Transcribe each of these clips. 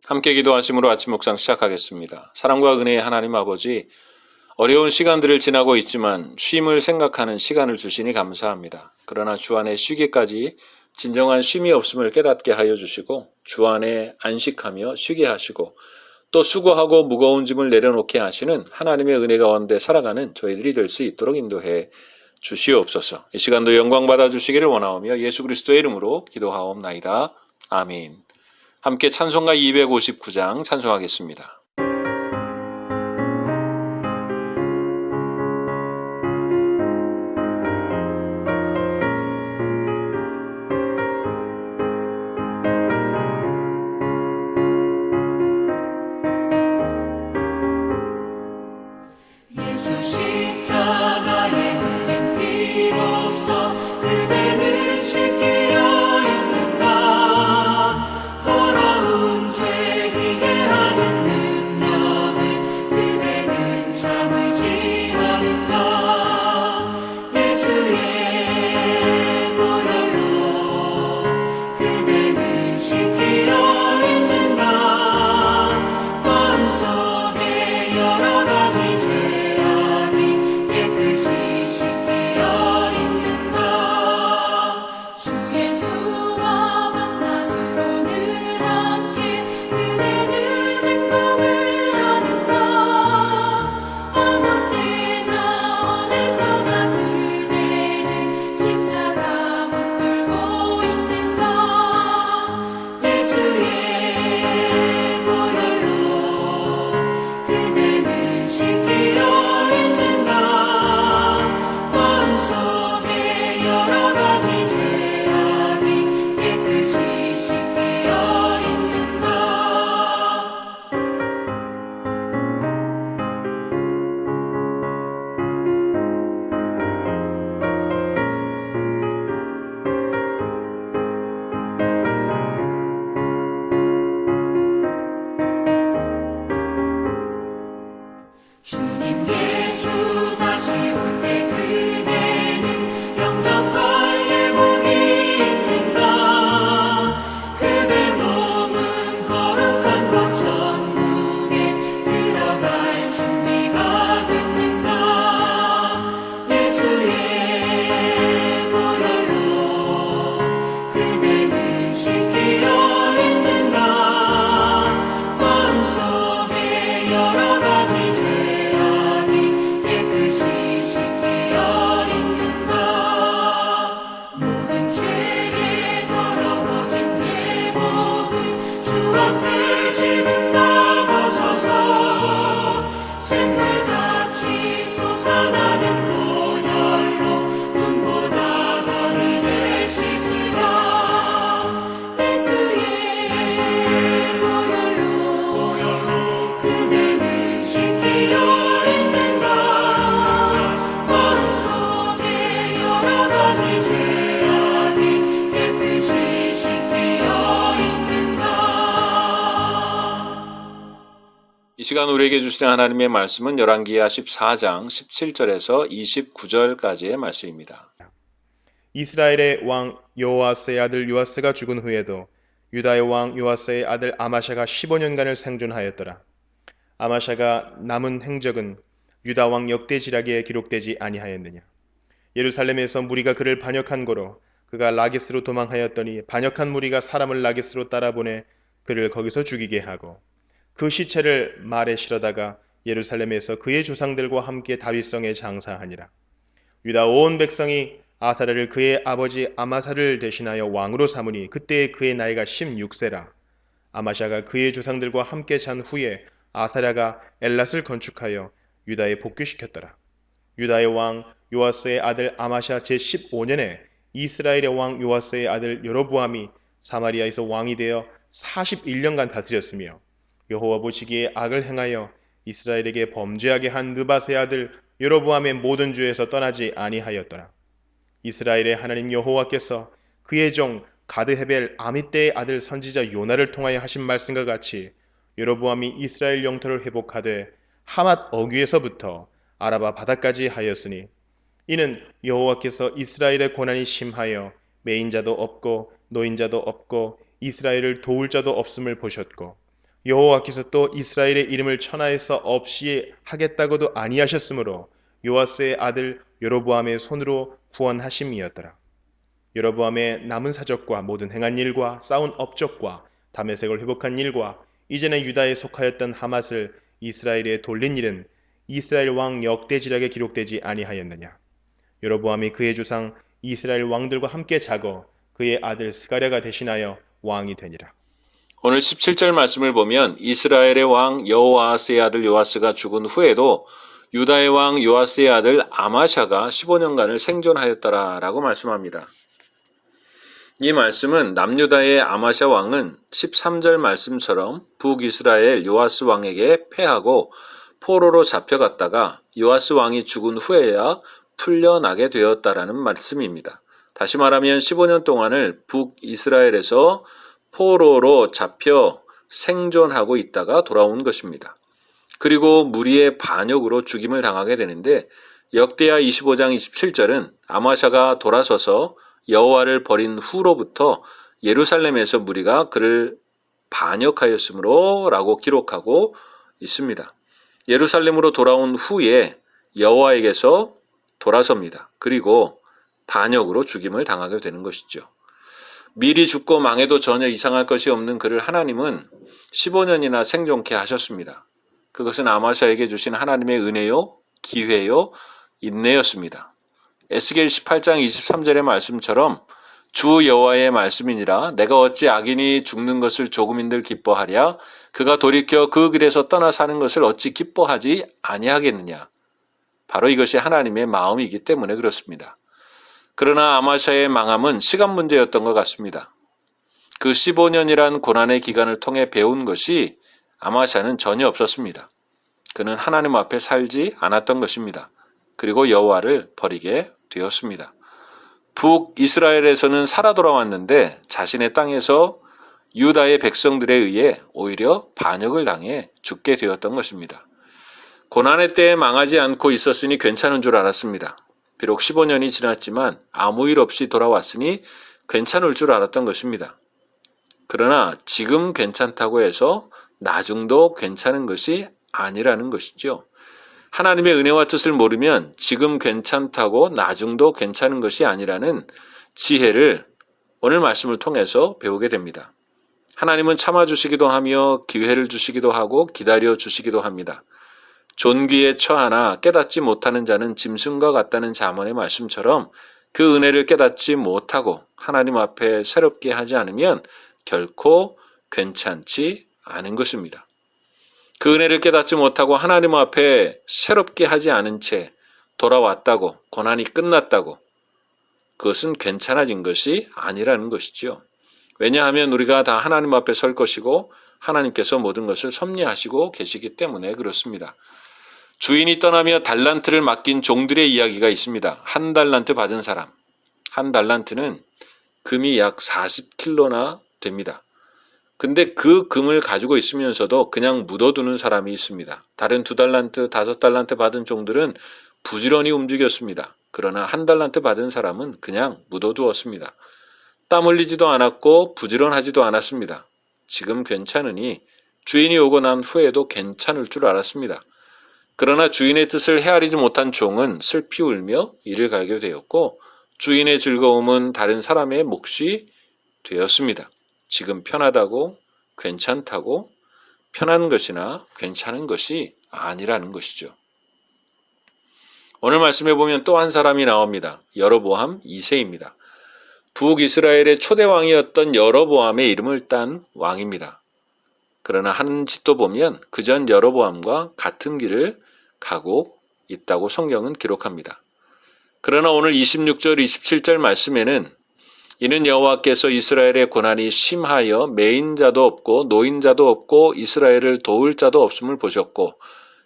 함께 기도하심으로 아침 묵상 시작하겠습니다. 사랑과 은혜의 하나님 아버지, 어려운 시간들을 지나고 있지만 쉼을 생각하는 시간을 주시니 감사합니다. 그러나 주 안에 쉬기까지 진정한 쉼이 없음을 깨닫게 하여 주시고 주 안에 안식하며 쉬게 하시고 또 수고하고 무거운 짐을 내려놓게 하시는 하나님의 은혜 가운데 살아가는 저희들이 될 수 있도록 인도해 주시옵소서. 이 시간도 영광 받아 주시기를 원하오며 예수 그리스도의 이름으로 기도하옵나이다. 아멘. 함께 찬송가 259장 찬송하겠습니다. 예수 십자가에 흘린 피로써 그대는 지키려 있는가. 더러운 죄 희게 하는 능력을 그대는 참을지 않을까. 예수의 보혈로 그대는 지키려 있는가. 마음속에 여러 가지 주님 예수 다시 올 때 그대는 영접할 예복이 있는가. 그대 몸은 거룩한 곳 천국에 들어갈 준비가 됐는가. 예수의 보혈로 그대는 씻기려 있는가. 마음속에 여러 가지 이 시간 우리에게 주시는 하나님의 말씀은 열왕기하 14장 17절에서 29절까지의 말씀입니다. 이스라엘의 왕 여호아스의 아들 요아스가 죽은 후에도 유다의 왕 요아스의 아들 아마샤가 15년간을 생존하였더라. 아마샤가 남은 행적은 유다 왕 역대지략에 기록되지 아니하였느냐. 예루살렘에서 무리가 그를 반역한 고로 그가 라기스로 도망하였더니 반역한 무리가 사람을 라기스로 따라보내 그를 거기서 죽이게 하고 그 시체를 말에 실어다가 예루살렘에서 그의 조상들과 함께 다윗성에 장사하니라. 유다 온 백성이 아사랴를 그의 아버지 아마사를 대신하여 왕으로 삼으니 그때에 그의 나이가 16세라. 아마샤가 그의 조상들과 함께 잔 후에 아사랴가 엘랏을 건축하여 유다에 복귀시켰더라. 유다의 왕 요아스의 아들 아마샤 제15년에 이스라엘의 왕 요아스의 아들 여로보암이 사마리아에서 왕이 되어 41년간 다스렸으며 여호와 보시기에 악을 행하여 이스라엘에게 범죄하게 한 느밧의 아들 여로보암의 모든 죄에서 떠나지 아니하였더라. 이스라엘의 하나님 여호와께서 그의 종 가드헤벨 아미떼의 아들 선지자 요나를 통하여 하신 말씀과 같이 여로보암이 이스라엘 영토를 회복하되 하맛 어귀에서부터 아라바 바다까지 하였으니 이는 여호와께서 이스라엘의 고난이 심하여 매인자도 없고 노인자도 없고 이스라엘을 도울 자도 없음을 보셨고 여호와께서 또 이스라엘의 이름을 천하에서 없이 하겠다고도 아니하셨으므로 요아스의 아들 여로보암의 손으로 구원하심이었더라. 여로보암의 남은 사적과 모든 행한 일과 쌓은 업적과 다메섹을 회복한 일과 이전에 유다에 속하였던 하맛을 이스라엘에 돌린 일은 이스라엘 왕 역대지략에 기록되지 아니하였느냐. 여로보암이 그의 조상 이스라엘 왕들과 함께 자고 그의 아들 스가랴가 대신하여 왕이 되니라. 오늘 17절 말씀을 보면 이스라엘의 왕 여호아스의 아들 요아스가 죽은 후에도 유다의 왕 요아스의 아들 아마샤가 15년간을 생존하였더라라고 말씀합니다. 이 말씀은 남유다의 아마샤 왕은 13절 말씀처럼 북이스라엘 요아스 왕에게 패하고 포로로 잡혀갔다가 요아스 왕이 죽은 후에야 풀려나게 되었다라는 말씀입니다. 다시 말하면 15년 동안을 북이스라엘에서 포로로 잡혀 생존하고 있다가 돌아온 것입니다. 그리고 무리의 반역으로 죽임을 당하게 되는데 역대하 25장 27절은 아마샤가 돌아서서 여호와를 버린 후로부터 예루살렘에서 무리가 그를 반역하였으므로 라고 기록하고 있습니다. 예루살렘으로 돌아온 후에 여호와에게서 돌아섭니다. 그리고 반역으로 죽임을 당하게 되는 것이죠. 미리 죽고 망해도 전혀 이상할 것이 없는 그를 하나님은 15년이나 생존케 하셨습니다. 그것은 아마샤에게 주신 하나님의 은혜요, 기회요, 인내였습니다. 에스겔 18장 23절의 말씀처럼 주 여호와의 말씀이니라 내가 어찌 악인이 죽는 것을 조금인들 기뻐하랴 그가 돌이켜 그 길에서 떠나 사는 것을 어찌 기뻐하지 아니하겠느냐. 바로 이것이 하나님의 마음이기 때문에 그렇습니다. 그러나 아마샤의 망함은 시간 문제였던 것 같습니다. 그 15년이란 고난의 기간을 통해 배운 것이 아마샤는 전혀 없었습니다. 그는 하나님 앞에 살지 않았던 것입니다. 그리고 여호와를 버리게 되었습니다. 북이스라엘에서는 살아 돌아왔는데 자신의 땅에서 유다의 백성들에 의해 오히려 반역을 당해 죽게 되었던 것입니다. 고난의 때에 망하지 않고 있었으니 괜찮은 줄 알았습니다. 비록 15년이 지났지만 아무 일 없이 돌아왔으니 괜찮을 줄 알았던 것입니다. 그러나 지금 괜찮다고 해서 나중도 괜찮은 것이 아니라는 것이죠. 하나님의 은혜와 뜻을 모르면 지금 괜찮다고 나중도 괜찮은 것이 아니라는 지혜를 오늘 말씀을 통해서 배우게 됩니다. 하나님은 참아주시기도 하며 기회를 주시기도 하고 기다려 주시기도 합니다. 존귀에 처하나 깨닫지 못하는 자는 짐승과 같다는 잠언의 말씀처럼 그 은혜를 깨닫지 못하고 하나님 앞에 새롭게 하지 않으면 결코 괜찮지 않은 것입니다. 그 은혜를 깨닫지 못하고 하나님 앞에 새롭게 하지 않은 채 돌아왔다고, 고난이 끝났다고, 그것은 괜찮아진 것이 아니라는 것이죠. 왜냐하면 우리가 다 하나님 앞에 설 것이고 하나님께서 모든 것을 섭리하시고 계시기 때문에 그렇습니다. 주인이 떠나며 달란트를 맡긴 종들의 이야기가 있습니다. 한 달란트 받은 사람. 한 달란트는 금이 약 40킬로나 됩니다. 근데 그 금을 가지고 있으면서도 그냥 묻어두는 사람이 있습니다. 다른 2달란트, 5달란트 받은 종들은 부지런히 움직였습니다. 그러나 한 달란트 받은 사람은 그냥 묻어두었습니다. 땀 흘리지도 않았고 부지런하지도 않았습니다. 지금 괜찮으니 주인이 오고 난 후에도 괜찮을 줄 알았습니다. 그러나 주인의 뜻을 헤아리지 못한 종은 슬피 울며 이를 갈게 되었고 주인의 즐거움은 다른 사람의 몫이 되었습니다. 지금 편하다고, 괜찮다고, 편한 것이나 괜찮은 것이 아니라는 것이죠. 오늘 말씀해 보면 또 한 사람이 나옵니다. 여로보암 2세입니다. 북이스라엘의 초대왕이었던 여로보암의 이름을 딴 왕입니다. 그러나 한 집도 보면 그전 여로보암과 같은 길을 가고 있다고 성경은 기록합니다. 그러나 오늘 26절, 27절 말씀에는 이는 여호와께서 이스라엘의 고난이 심하여 매인자도 없고 노인자도 없고 이스라엘을 도울 자도 없음을 보셨고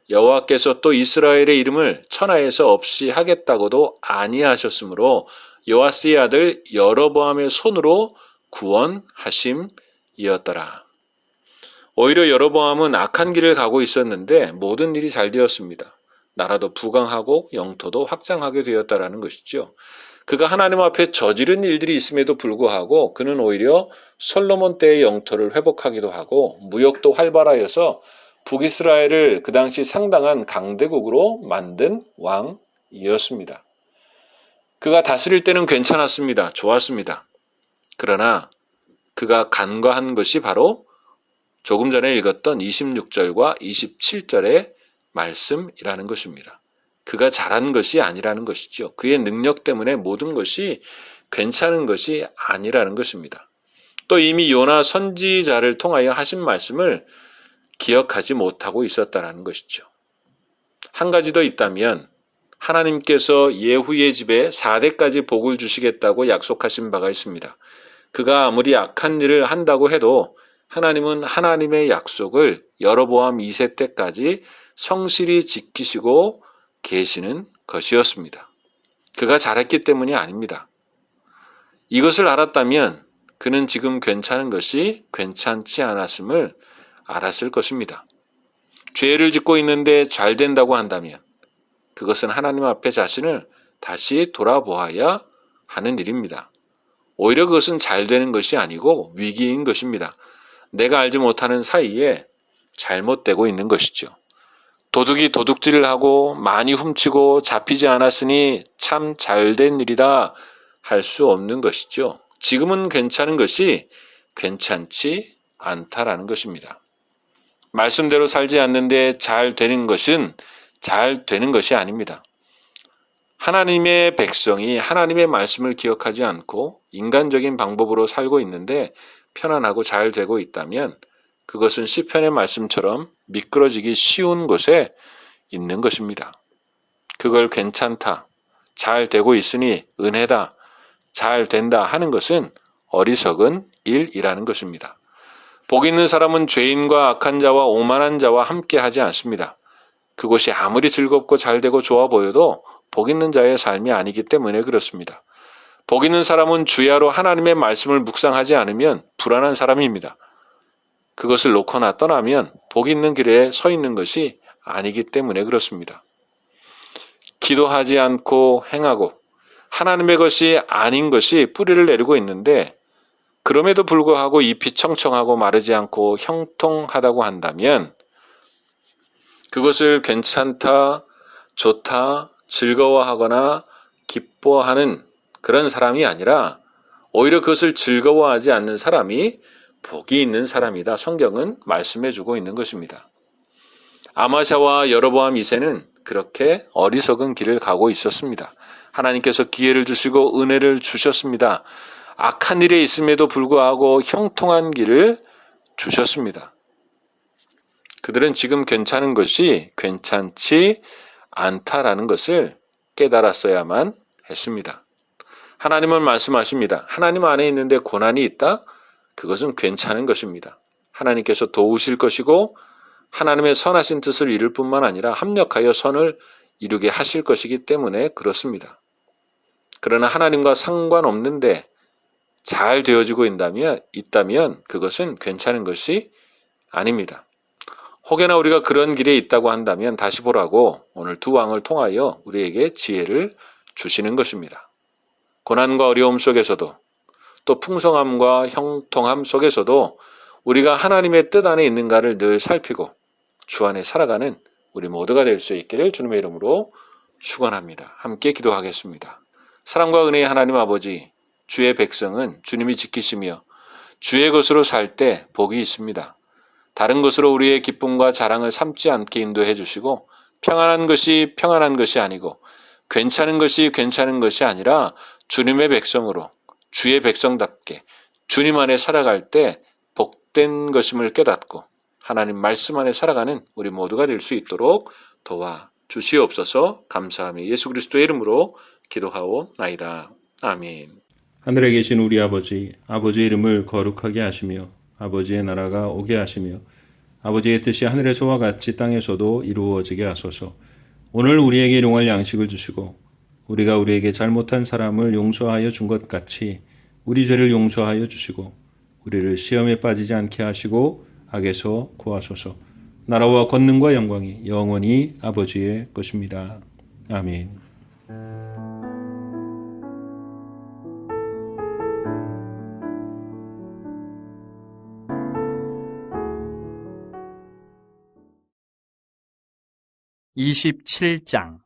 여호와께서 또 이스라엘의 이름을 천하에서 없이 하겠다고도 아니하셨으므로 요아스의 아들 여로보암의 손으로 구원하심이었더라. 오히려 여로보암은 악한 길을 가고 있었는데 모든 일이 잘 되었습니다. 나라도 부강하고 영토도 확장하게 되었다라는 것이죠. 그가 하나님 앞에 저지른 일들이 있음에도 불구하고 그는 오히려 솔로몬 때의 영토를 회복하기도 하고 무역도 활발하여서 북이스라엘을 그 당시 상당한 강대국으로 만든 왕이었습니다. 그가 다스릴 때는 괜찮았습니다. 좋았습니다. 그러나 그가 간과한 것이 바로 조금 전에 읽었던 26절과 27절의 말씀이라는 것입니다. 그가 잘한 것이 아니라는 것이죠. 그의 능력 때문에 모든 것이 괜찮은 것이 아니라는 것입니다. 또 이미 요나 선지자를 통하여 하신 말씀을 기억하지 못하고 있었다는 것이죠. 한 가지 더 있다면 하나님께서 예후의 집에 4대까지 복을 주시겠다고 약속하신 바가 있습니다. 그가 아무리 악한 일을 한다고 해도 하나님은 하나님의 약속을 여로보암 2세 때까지 성실히 지키시고 계시는 것이었습니다. 그가 잘했기 때문이 아닙니다. 이것을 알았다면 그는 지금 괜찮은 것이 괜찮지 않았음을 알았을 것입니다. 죄를 짓고 있는데 잘 된다고 한다면 그것은 하나님 앞에 자신을 다시 돌아보아야 하는 일입니다. 오히려 그것은 잘 되는 것이 아니고 위기인 것입니다. 내가 알지 못하는 사이에 잘못되고 있는 것이죠. 도둑이 도둑질을 하고 많이 훔치고 잡히지 않았으니 참 잘된 일이다 할 수 없는 것이죠. 지금은 괜찮은 것이 괜찮지 않다라는 것입니다. 말씀대로 살지 않는데 잘 되는 것은 잘 되는 것이 아닙니다. 하나님의 백성이 하나님의 말씀을 기억하지 않고 인간적인 방법으로 살고 있는데 편안하고 잘 되고 있다면 그것은 시편의 말씀처럼 미끄러지기 쉬운 곳에 있는 것입니다. 그걸 괜찮다, 잘 되고 있으니 은혜다, 잘 된다 하는 것은 어리석은 일이라는 것입니다. 복 있는 사람은 죄인과 악한 자와 오만한 자와 함께 하지 않습니다. 그것이 아무리 즐겁고 잘 되고 좋아 보여도 복 있는 자의 삶이 아니기 때문에 그렇습니다. 복 있는 사람은 주야로 하나님의 말씀을 묵상하지 않으면 불안한 사람입니다. 그것을 놓거나 떠나면 복 있는 길에 서 있는 것이 아니기 때문에 그렇습니다. 기도하지 않고 행하고 하나님의 것이 아닌 것이 뿌리를 내리고 있는데 그럼에도 불구하고 잎이 청청하고 마르지 않고 형통하다고 한다면 그것을 괜찮다, 좋다, 즐거워하거나 기뻐하는 그런 사람이 아니라 오히려 그것을 즐거워하지 않는 사람이 복이 있는 사람이다. 성경은 말씀해주고 있는 것입니다. 아마샤와 여로보암 2세는 그렇게 어리석은 길을 가고 있었습니다. 하나님께서 기회를 주시고 은혜를 주셨습니다. 악한 일에 있음에도 불구하고 형통한 길을 주셨습니다. 그들은 지금 괜찮은 것이 괜찮지 않다라는 것을 깨달았어야만 했습니다. 하나님은 말씀하십니다. 하나님 안에 있는데 고난이 있다? 그것은 괜찮은 것입니다. 하나님께서 도우실 것이고 하나님의 선하신 뜻을 이룰 뿐만 아니라 합력하여 선을 이루게 하실 것이기 때문에 그렇습니다. 그러나 하나님과 상관없는데 잘 되어지고 있다면 그것은 괜찮은 것이 아닙니다. 혹여나 우리가 그런 길에 있다고 한다면 다시 보라고 오늘 두 왕을 통하여 우리에게 지혜를 주시는 것입니다. 고난과 어려움 속에서도 또 풍성함과 형통함 속에서도 우리가 하나님의 뜻 안에 있는가를 늘 살피고 주 안에 살아가는 우리 모두가 될 수 있기를 주님의 이름으로 축원합니다. 함께 기도하겠습니다. 사랑과 은혜의 하나님 아버지, 주의 백성은 주님이 지키시며 주의 것으로 살 때 복이 있습니다. 다른 것으로 우리의 기쁨과 자랑을 삼지 않게 인도해 주시고 평안한 것이 평안한 것이 아니고 괜찮은 것이 괜찮은 것이 아니라 주님의 백성으로 주의 백성답게 주님 안에 살아갈 때 복된 것임을 깨닫고 하나님 말씀 안에 살아가는 우리 모두가 될 수 있도록 도와 주시옵소서. 감사하며 예수 그리스도의 이름으로 기도하옵나이다. 아멘. 하늘에 계신 우리 아버지, 아버지의 이름을 거룩하게 하시며 아버지의 나라가 오게 하시며 아버지의 뜻이 하늘에서와 같이 땅에서도 이루어지게 하소서. 오늘 우리에게 일용할 양식을 주시고 우리가 우리에게 잘못한 사람을 용서하여 준 것 같이 우리 죄를 용서하여 주시고 우리를 시험에 빠지지 않게 하시고 악에서 구하소서. 나라와 권능과 영광이 영원히 아버지의 것입니다. 아멘. 27장.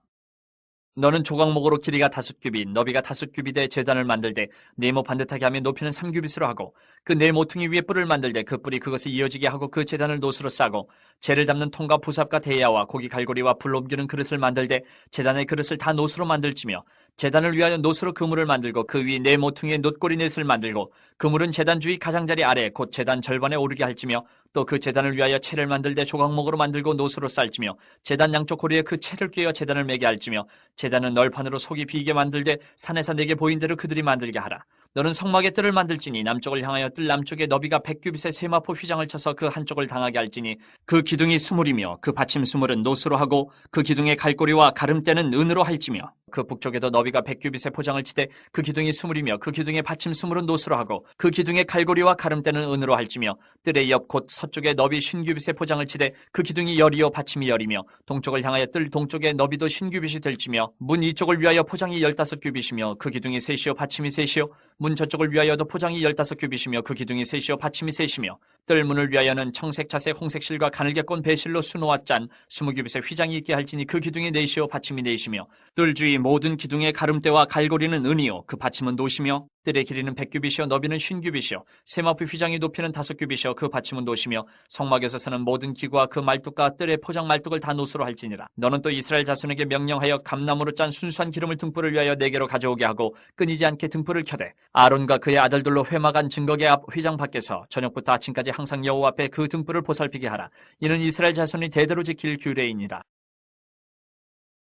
너는 조각목으로 길이가 5규빗, 너비가 5규빗의 제단을 만들되 네모 반듯하게 하며 높이는 3규빗으로 하고 그 네 모퉁이 위에 뿔을 만들되 그 뿔이 그것을 이어지게 하고 그 제단을 노수로 싸고 재를 담는 통과 부삽과 대야와 고기 갈고리와 불 옮기는 그릇을 만들되 제단의 그릇을 다 노수로 만들지며 제단을 위하여 노수로 그물을 만들고 그 위 네 모퉁이의 놋고리 넷을 만들고 그물은 제단 주위 가장자리 아래 곧 제단 절반에 오르게 할지며 또 그 제단을 위하여 채를 만들되 조각목으로 만들고 노수로 쌀지며 제단 양쪽 고리에 그 채를 꿰어 제단을 매게 할지며 제단은 널판으로 속이 비게 만들되 산에서 내게 보인 대로 그들이 만들게 하라. 너는 성막의 뜰을 만들지니 남쪽을 향하여 뜰 남쪽에 너비가 100규빗의 세마포 휘장을 쳐서 그 한쪽을 당하게 할지니 그 기둥이 수물이며 그 받침 수물은 노수로 하고 그 기둥의 갈고리와 가름대는 은으로 할지며 그 북쪽에도 너비가 100규빗의 포장을 치되 그 기둥이 수물이며 그 기둥의 받침 수물은 노수로 하고 그 기둥의 갈고리와 가름대는 은으로 할지며 뜰의 옆 곧 서쪽에 너비 50규빗의 포장을 치되 그 기둥이 열이요 받침이 열이며 동쪽을 향하여 뜰 동쪽에 너비도 50규빗이 될지며 문 이쪽을 위하여 포장이 15규빗이며 그 기둥이 셋이요 받침이 셋이요 문 저쪽을 위하여도 포장이 15규빗이며 그 기둥이 셋이요 받침이 셋이며 뜰 문을 위하여는 청색, 자색, 홍색 실과 가늘게 꼰 배실로 수놓아 짠 20규빗의 휘장이 있게 할지니 그 기둥이 넷이요 받침이 넷이며 뜰 주위 모든 기둥의 가름대와 갈고리는 은이요 그 받침은 노시며 뜰의 길이는 100규빗이요 너비는 50규빗이요 세마포 휘장이 높이는 5규빗이요 그 받침은 노시며 성막에서 서는 모든 기구와 그 말뚝과 뜰의 포장 말뚝을 다 노수로 할지니라. 너는 또 이스라엘 자손에게 명령하여 감나무로 짠 순수한 기름을 등불을 위하여 내게로 가져오게 하고 끊이지 않게 등불을 켜되 아론과 그의 아들들로 회막한 증거계 앞 휘장 밖에서 저녁부터 아침까지 항상 여호와 앞에 그 등불을 보살피게 하라. 이는 이스라엘 자손이 대대로 지킬 규례이니라.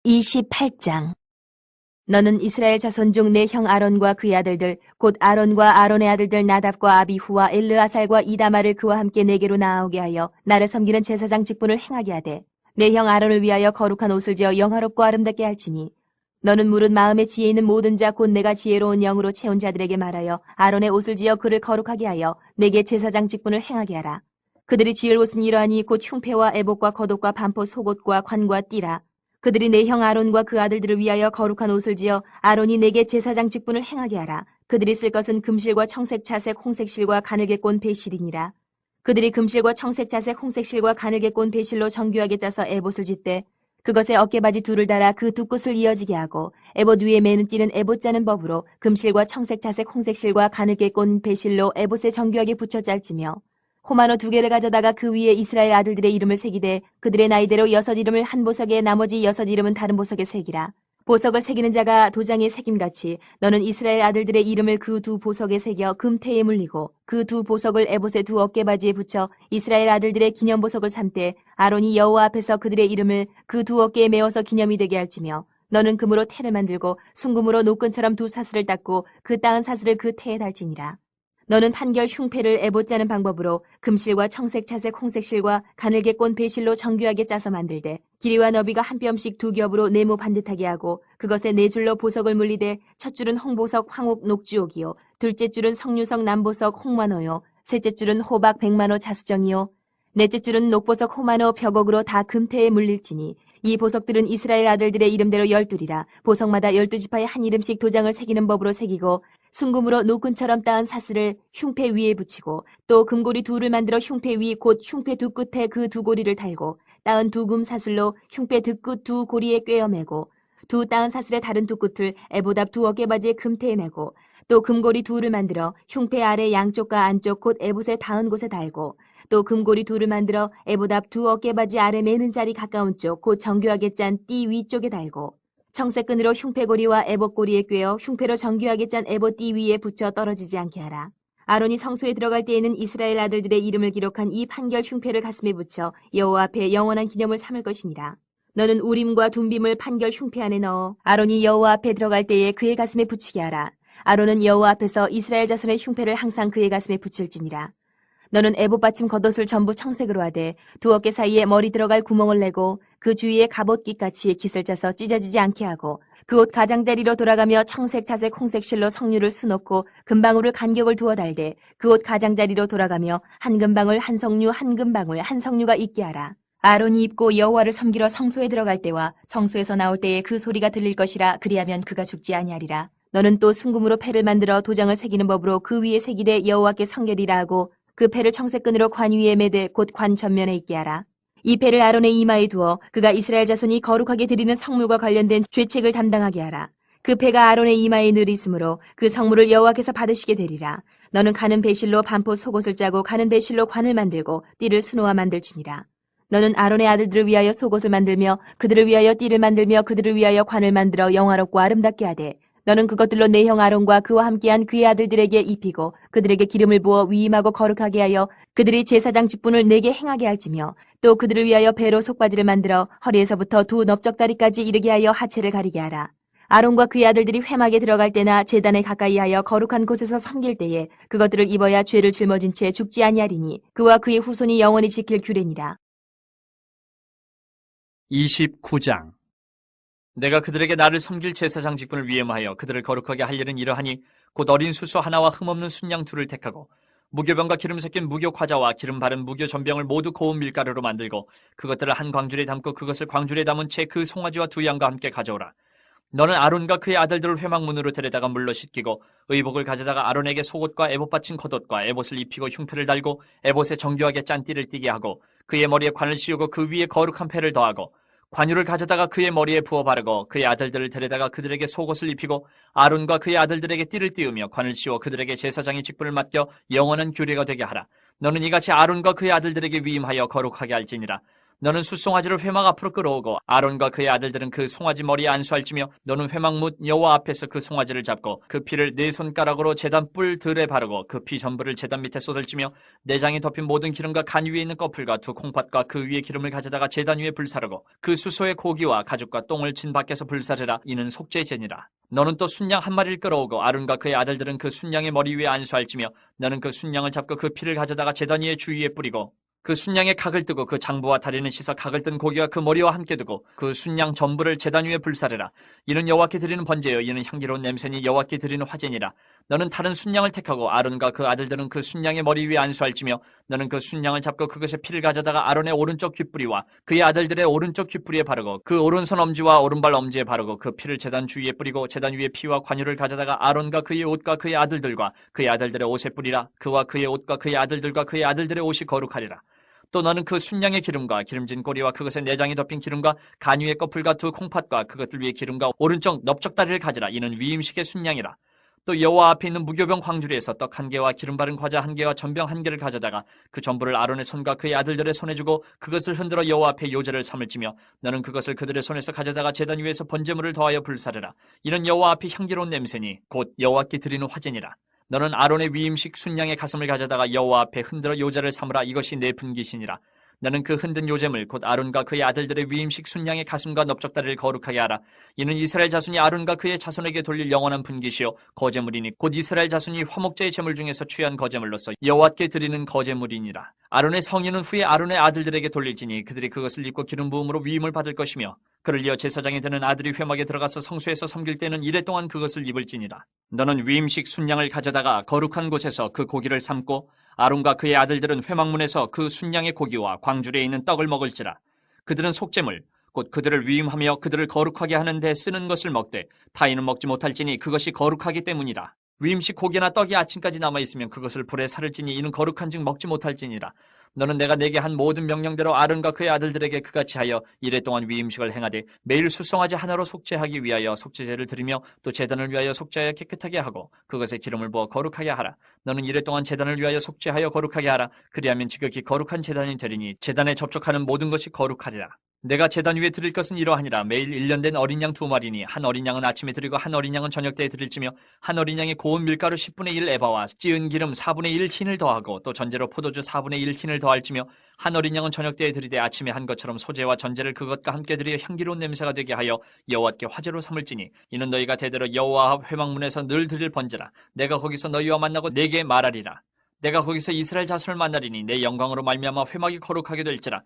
28장. 너는 이스라엘 자손 중 내 형 아론과 그의 아들들 곧 아론과 아론의 아들들 나답과 아비후와 엘르아살과 이다마를 그와 함께 내게로 나아오게 하여 나를 섬기는 제사장 직분을 행하게 하되 내 형 아론을 위하여 거룩한 옷을 지어 영화롭고 아름답게 할지니 너는 무릇 마음에 지혜 있는 모든 자 곧 내가 지혜로운 영으로 채운 자들에게 말하여 아론의 옷을 지어 그를 거룩하게 하여 내게 제사장 직분을 행하게 하라. 그들이 지을 옷은 이러하니 곧 흉패와 에봇과 겉옷과 반포 속옷과 관과 띠라. 그들이 내 형 아론과 그 아들들을 위하여 거룩한 옷을 지어 아론이 내게 제사장 직분을 행하게 하라. 그들이 쓸 것은 금실과 청색, 자색, 홍색 실과 가늘게 꼰 배실이니라. 그들이 금실과 청색, 자색, 홍색 실과 가늘게 꼰 배실로 정교하게 짜서 에봇을 짓되 그것에 어깨바지 둘을 달아 그 두 끝을 이어지게 하고 에봇 위에 매는 띠는 에봇 짜는 법으로 금실과 청색, 자색, 홍색 실과 가늘게 꼰 배실로 에봇에 정교하게 붙여 짤지며 호마노 2개를 가져다가 그 위에 이스라엘 아들들의 이름을 새기되 그들의 나이대로 6 이름을 한 보석에 나머지 6 이름은 다른 보석에 새기라. 보석을 새기는 자가 도장에 새김같이 너는 이스라엘 아들들의 이름을 그 두 보석에 새겨 금태에 물리고 그 두 보석을 에봇의 두 어깨바지에 붙여 이스라엘 아들들의 기념보석을 삼되 아론이 여호와 앞에서 그들의 이름을 그 두 어깨에 메어서 기념이 되게 할지며 너는 금으로 태를 만들고 순금으로 노끈처럼 두 사슬을 닦고 그 따은 사슬을 그 태에 달지니라. 너는 판결 흉패를 에봇 짜는 방법으로 금실과 청색, 자색, 홍색 실과 가늘게 꼰 배실로 정교하게 짜서 만들되 길이와 너비가 한 뼘씩 2겹으로 네모 반듯하게 하고 그것에 4줄로 보석을 물리되 첫 줄은 홍보석, 황옥, 녹주옥이요 둘째 줄은 석류석, 남보석, 홍만호요 셋째 줄은 호박, 백만호, 자수정이요 넷째 줄은 녹보석, 호만호, 벽옥으로 다 금태에 물릴지니 이 보석들은 이스라엘 아들들의 이름대로 12이라 보석마다 12지파에 한 이름씩 도장을 새기는 법으로 새기고 순금으로 노끈처럼 따은 사슬을 흉패 위에 붙이고 또 금고리 2를 만들어 흉패 위 곧 흉패 두 끝에 그 두 고리를 달고 따은 두 금 사슬로 흉패 득끝 두 고리에 꿰어 매고 두 따은 사슬의 다른 두 끝을 에봇 앞 두 어깨바지에 금태에 매고 또 금고리 2를 만들어 흉패 아래 양쪽과 안쪽 곧 에봇의 닿은 곳에 달고 또 금고리 2를 만들어 에봇 앞 두 어깨바지 아래 매는 자리 가까운 쪽 곧 정교하게 짠 띠 위쪽에 달고 청색끈으로 흉패고리와 에봇고리에 꿰어 흉패로 정교하게 짠 에봇 띠 위에 붙여 떨어지지 않게 하라. 아론이 성소에 들어갈 때에는 이스라엘 아들들의 이름을 기록한 이 판결 흉패를 가슴에 붙여 여호와 앞에 영원한 기념을 삼을 것이니라. 너는 우림과 둠빔을 판결 흉패 안에 넣어 아론이 여호와 앞에 들어갈 때에 그의 가슴에 붙이게 하라. 아론은 여호와 앞에서 이스라엘 자손의 흉패를 항상 그의 가슴에 붙일지니라. 너는 에봇 받침 겉옷을 전부 청색으로 하되 두 어깨 사이에 머리 들어갈 구멍을 내고 그 주위에 갑옷깃같이 깃을 짜서 찢어지지 않게 하고 그 옷 가장자리로 돌아가며 청색, 자색, 홍색 실로 석류를 수놓고 금방울을 간격을 두어 달되 그 옷 가장자리로 돌아가며 한 금방울 한 석류 한 금방울 한 석류가 있게 하라. 아론이 입고 여호와를 섬기러 성소에 들어갈 때와 성소에서 나올 때에 그 소리가 들릴 것이라 그리하면 그가 죽지 아니하리라. 너는 또 순금으로 패를 만들어 도장을 새기는 법으로 그 위에 새기되 여호와께 성결이라 하고 그 패를 청색끈으로 관 위에 매되 곧 관 전면에 있게 하라. 이 패를 아론의 이마에 두어 그가 이스라엘 자손이 거룩하게 드리는 성물과 관련된 죄책을 담당하게 하라. 그 패가 아론의 이마에 늘 있으므로 그 성물을 여호와께서 받으시게 되리라. 너는 가는 배실로 반포 속옷을 짜고 가는 배실로 관을 만들고 띠를 수놓아 만들지니라. 너는 아론의 아들들을 위하여 속옷을 만들며 그들을 위하여 띠를 만들며 그들을 위하여 관을 만들어 영화롭고 아름답게 하되 너는 그것들로 내 형 아론과 그와 함께한 그의 아들들에게 입히고 그들에게 기름을 부어 위임하고 거룩하게 하여 그들이 제사장 직분을 내게 행하게 할지며 또 그들을 위하여 배로 속바지를 만들어 허리에서부터 두 넓적다리까지 이르게 하여 하체를 가리게 하라. 아론과 그의 아들들이 회막에 들어갈 때나 제단에 가까이 하여 거룩한 곳에서 섬길 때에 그것들을 입어야 죄를 짊어진 채 죽지 아니하리니 그와 그의 후손이 영원히 지킬 규례니라. 29장. 내가 그들에게 나를 섬길 제사장 직분을 위임하여 그들을 거룩하게 할 일은 이러하니 곧 어린 수수 하나와 흠없는 순양 둘을 택하고 무교병과 기름 섞인 무교 과자와 기름 바른 무교 전병을 모두 고운 밀가루로 만들고 그것들을 한 광줄에 담고 그것을 광줄에 담은 채 그 송아지와 두 양과 함께 가져오라. 너는 아론과 그의 아들들을 회막문으로 데려다가 물로 씻기고 의복을 가져다가 아론에게 속옷과 에봇 받친 겉옷과 에봇을 입히고 흉패를 달고 에봇에 정교하게 짠 띠를 띠게 하고 그의 머리에 관을 씌우고 그 위에 거룩한 패를 더하고 관유를 가져다가 그의 머리에 부어 바르고 그의 아들들을 데려다가 그들에게 속옷을 입히고 아론과 그의 아들들에게 띠를 띄우며 관을 씌워 그들에게 제사장의 직분을 맡겨 영원한 규례가 되게 하라. 너는 이같이 아론과 그의 아들들에게 위임하여 거룩하게 할지니라. 너는 숫송아지를 회막 앞으로 끌어오고 아론과 그의 아들들은 그 송아지 머리에 안수할지며 너는 회막문 여호와 앞에서 그 송아지를 잡고 그 피를 네 손가락으로 제단 뿔 들에 바르고 그 피 전부를 제단 밑에 쏟을지며 내장이 덮인 모든 기름과 간 위에 있는 꺼풀과 두 콩팥과 그 위에 기름을 가져다가 제단 위에 불사르고 그 수소의 고기와 가죽과 똥을 친 밖에서 불사르라. 이는 속죄제니라. 너는 또 순양 한 마리를 끌어오고 아론과 그의 아들들은 그 순양의 머리 위에 안수할지며 너는 그 순양을 잡고 그 피를 가져다가 제단 위에 주위에 뿌리고 그 순양의 각을 뜨고 그 장부와 다리는 씻어 각을 뜬 고기와 그 머리와 함께 두고 그 순양 전부를 제단 위에 불사르라. 이는 여호와께 드리는 번제요 이는 향기로운 냄새니 여호와께 드리는 화제니라. 너는 다른 순양을 택하고 아론과 그 아들들은 그 순양의 머리 위에 안수할지며 너는 그 순양을 잡고 그것의 피를 가져다가 아론의 오른쪽 귓뿌리와 그의 아들들의 오른쪽 귓뿌리에 바르고 그 오른손 엄지와 오른발 엄지에 바르고 그 피를 제단 주위에 뿌리고 제단 위에 피와 관유를 가져다가 아론과 그의 옷과 그의 아들들과 그의 아들들의 옷에 뿌리라. 그와 그의 옷과 그의 아들들과 그의 아들들의 옷이 거룩하리라. 또 너는 그 순양의 기름과 기름진 꼬리와 그것의 내장이 덮인 기름과 간 위의 꺼풀과 두 콩팥과 그것들 위에 기름과 오른쪽 넓적다리를 가지라. 이는 위임식의 순양이라. 또 여호와 앞에 있는 무교병 광주리에서 떡 한 개와 기름 바른 과자 한 개와 전병 한 개를 가져다가 그 전부를 아론의 손과 그의 아들들의 손에 주고 그것을 흔들어 여호와 앞에 요제를 삼을지며 너는 그것을 그들의 손에서 가져다가 제단 위에서 번제물을 더하여 불사르라. 이는 여호와 앞에 향기로운 냄새니 곧 여호와께 드리는 화제니라. 너는 아론의 위임식 순양의 가슴을 가져다가 여호와 앞에 흔들어 요제를 삼으라. 이것이 내 분깃이니라. 너는 그 흔든 요제물 곧 아론과 그의 아들들의 위임식 순양의 가슴과 넓적다리를 거룩하게 하라. 이는 이스라엘 자손이 아론과 그의 자손에게 돌릴 영원한 분깃이요 거제물이니 곧 이스라엘 자손이 화목제의 제물 중에서 취한 거제물로서 여호와께 드리는 거제물이니라. 아론의 성인은 후에 아론의 아들들에게 돌릴지니 그들이 그것을 입고 기름 부음으로 위임을 받을 것이며 그를 이어 제사장이 되는 아들이 회막에 들어가서 성소에서 섬길 때는 이래 동안 그것을 입을지니라. 너는 위임식 순양을 가져다가 거룩한 곳에서 그 고기를 삶고 아론과 그의 아들들은 회막문에서 그 순양의 고기와 광줄에 있는 떡을 먹을지라. 그들은 속죄물 곧 그들을 위임하며 그들을 거룩하게 하는 데 쓰는 것을 먹되 타인은 먹지 못할지니 그것이 거룩하기 때문이라. 위임식 고기나 떡이 아침까지 남아있으면 그것을 불에 사를지니 이는 거룩한즉 먹지 못할지니라. 너는 내가 내게 한 모든 명령대로 아론과 그의 아들들에게 그같이 하여 이래 동안 위임식을 행하되 매일 숫송아지 하나로 속죄하기 위하여 속죄제를 드리며 또 제단을 위하여 속죄하여 깨끗하게 하고 그것에 기름을 부어 거룩하게 하라. 너는 이래 동안 제단을 위하여 속죄하여 거룩하게 하라. 그리하면 지극히 거룩한 제단이 되리니 제단에 접촉하는 모든 것이 거룩하리라. 내가 제단 위에 드릴 것은 이러하니라. 매일 1년 된 어린 양 2마리니 한 어린 양은 아침에 드리고 한 어린 양은 저녁 때에 드릴지며 한 어린 양에 고운 밀가루 10분의 1 에바와 찌은 기름 4분의 1 흰을 더하고 또 전제로 포도주 4분의 1 흰을 더할지며 한 어린 양은 저녁 때에 드리되 아침에 한 것처럼 소제와 전제를 그것과 함께 드려 향기로운 냄새가 되게 하여 여호와께 화제로 삼을지니 이는 너희가 대대로 여호와 앞 회막문에서 늘 드릴 번제라. 내가 거기서 너희와 만나고 내게 말하리라. 내가 거기서 이스라엘 자손을 만나리니 내 영광으로 말미암아 회막이 거룩하게 될지라.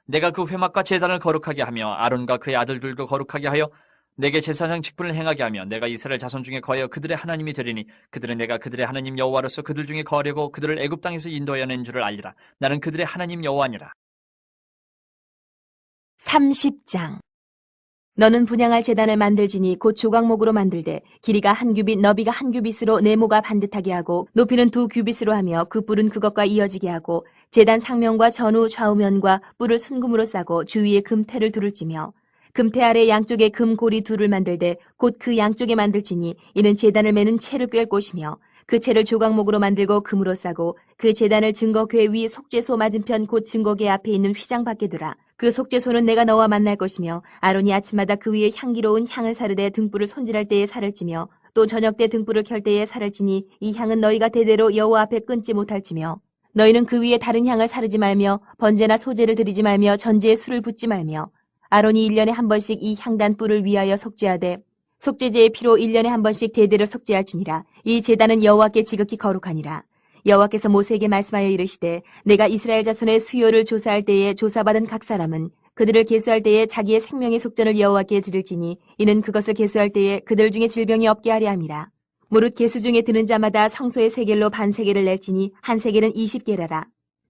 내가 그 회막과 제단을 거룩하게 하며 아론과 그의 아들들도 거룩하게 하여 내게 제사장 직분을 행하게 하며 내가 이스라엘 자손 중에 거하여 그들의 하나님이 되리니 그들은 내가 그들의 하나님 여호와로서 그들 중에 거하려고 그들을 애굽 땅에서 인도하여 낸 줄을 알리라. 나는 그들의 하나님 여호와니라. 30장 너는 분향할 제단을 만들지니 곧 조각목으로 만들되 길이가 1규빗 너비가 1규빗으로 네모가 반듯하게 하고 높이는 2규빗으로 하며 그 뿔은 그것과 이어지게 하고 제단 상면과 전후 좌우면과 뿔을 순금으로 싸고 주위에 금태를 두를 찌며 금태 아래 양쪽에 금고리 둘을 만들되 곧 그 양쪽에 만들지니 이는 제단을 매는 채를 꿰을 곳이며 그 채를 조각목으로 만들고 금으로 싸고 그 제단을 증거궤 위 속죄소 맞은편 곧 증거궤 앞에 있는 휘장 밖에 두라. 그 속죄소는 내가 너와 만날 것이며 아론이 아침마다 그 위에 향기로운 향을 사르되 등불을 손질할 때에 살을 찌며 또 저녁 때 등불을 켤 때에 살을 찌니 이 향은 너희가 대대로 여호와 앞에 끊지 못할지며 너희는 그 위에 다른 향을 사르지 말며 번제나 소제를 드리지 말며 전제에 술을 붓지 말며 아론이 1년에 한 번씩 이 향단 뿔을 위하여 속죄하되 속죄제의 피로 1년에 한 번씩 대대로 속죄할지니라. 이 제단은 여호와께 지극히 거룩하니라. 여호와께서 모세에게 말씀하여 이르시되 내가 이스라엘 자손의 수요를 조사할 때에 조사받은 각 사람은 그들을 계수할 때에 자기의 생명의 속전을 여호와께 드릴지니 이는 그것을 계수할 때에 그들 중에 질병이 없게 하려 함이라. 무릇 계수 중에 드는 자마다 성소의 세겔로 반세겔을 낼지니 한 세겔은 20게라라.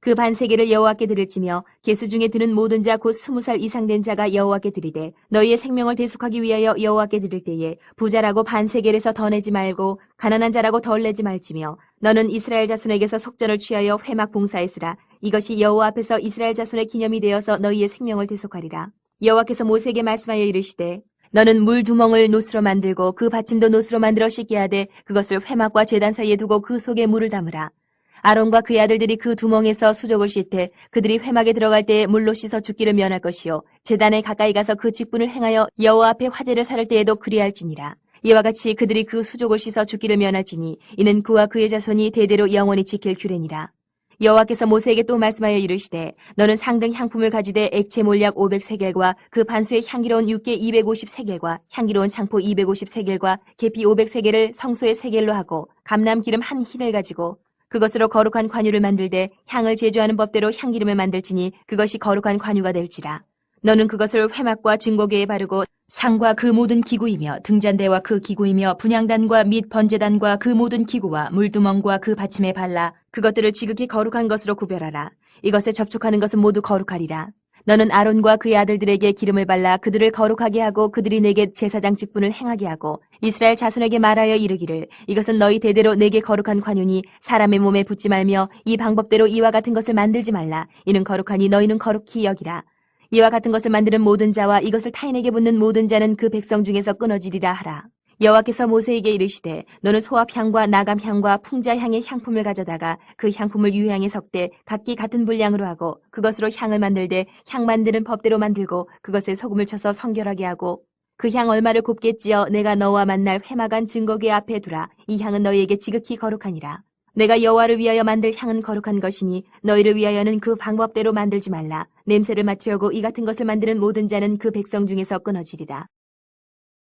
그 반세겔을 여호와께 드릴지며 계수 중에 드는 모든 자 곧 20살 이상 된 자가 여호와께 드리되 너희의 생명을 대속하기 위하여 여호와께 드릴 때에 부자라고 반세겔에서 더 내지 말고 가난한 자라고 덜 내지 말지며 너는 이스라엘 자손에게서 속전을 취하여 회막 봉사했으라. 이것이 여호와 앞에서 이스라엘 자손의 기념이 되어서 너희의 생명을 대속하리라. 여호와께서 모세에게 말씀하여 이르시되 너는 물 두멍을 노스로 만들고 그 받침도 노스로 만들어 씻게 하되 그것을 회막과 제단 사이에 두고 그 속에 물을 담으라. 아론과 그의 아들들이 그 두멍에서 수족을 씻되 그들이 회막에 들어갈 때에 물로 씻어 죽기를 면할 것이요 제단에 가까이 가서 그 직분을 행하여 여호와 앞에 화제를 사를 때에도 그리할지니라. 이와 같이 그들이 그 수족을 씻어 죽기를 면할지니 이는 그와 그의 자손이 대대로 영원히 지킬 규례니라. 여호와께서 모세에게 또 말씀하여 이르시되 너는 상등 향품을 가지되 액체 몰약 500세겔과 그 반수의 향기로운 육개 250세겔과 향기로운 창포 250세겔과 계피 500세겔을 성소의 세겔로 하고 감람 기름 한 흰을 가지고 그것으로 거룩한 관유를 만들되 향을 제조하는 법대로 향기름을 만들지니 그것이 거룩한 관유가 될지라. 너는 그것을 회막과 증거궤에 바르고 상과 그 모든 기구이며 등잔대와 그 기구이며 분향단과 및 번제단과 그 모든 기구와 물두멍과 그 받침에 발라 그것들을 지극히 거룩한 것으로 구별하라. 이것에 접촉하는 것은 모두 거룩하리라. 너는 아론과 그의 아들들에게 기름을 발라 그들을 거룩하게 하고 그들이 내게 제사장 직분을 행하게 하고 이스라엘 자손에게 말하여 이르기를 이것은 너희 대대로 내게 거룩한 관유니 사람의 몸에 붙지 말며 이 방법대로 이와 같은 것을 만들지 말라. 이는 거룩하니 너희는 거룩히 여기라. 이와 같은 것을 만드는 모든 자와 이것을 타인에게 붙는 모든 자는 그 백성 중에서 끊어지리라 하라. 여호와께서 모세에게 이르시되 너는 소합향과 나감향과 풍자향의 향품을 가져다가 그 향품을 유향에 섞되 각기 같은 분량으로 하고 그것으로 향을 만들되 향 만드는 법대로 만들고 그것에 소금을 쳐서 성결하게 하고 그 향 얼마를 곱게 찌어 내가 너와 만날 회막안 증거궤 앞에 두라. 이 향은 너희에게 지극히 거룩하니라. 내가 여호와를 위하여 만들 향은 거룩한 것이니 너희를 위하여는 그 방법대로 만들지 말라. 냄새를 맡으려고 이 같은 것을 만드는 모든 자는 그 백성 중에서 끊어지리라.